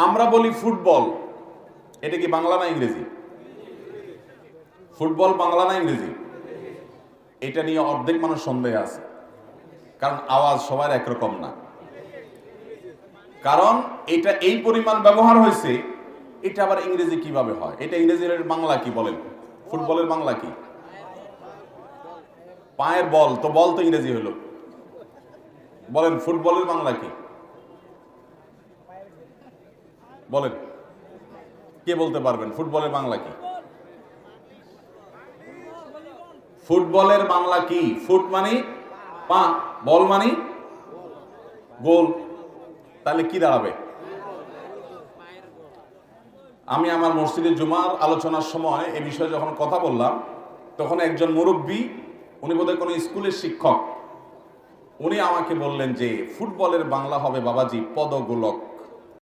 আমরা বলি ফুটবল, এটা কি বাংলা না ইংরেজি? ফুটবল বাংলা না ইংরেজি? এটা নিয়ে অর্ধেক মানুষ সন্দেহ আছে, কারণ আওয়াজ সবার একরকম না। কারণ এটা এই পরিমাণ ব্যবহার হয়েছে, এটা আবার ইংরেজি কিভাবে হয়? এটা ইংরেজির বাংলা কি বলেন? ফুটবলের বাংলা কি? পায়ের বল, তো বল তো ইংরেজি হলো। বলেন ফুটবলের বাংলা কি? বলেন, কে বলতে পারবেন ফুটবলের বাংলা কি? ফুটবলের বাংলা কি? ফুট মানে পা, বল মানে গোল, তাহলে কি দাঁড়াবে? আমি আমার মসজিদে জুমার আলোচনার সময় এ বিষয়ে যখন কথা বললাম, তখন একজন মুরব্বী, উনি বোধহয় কোনো স্কুলের শিক্ষক, উনি আমাকে বললেন যে ফুটবলের বাংলা হবে বাবাজি পদগোলক।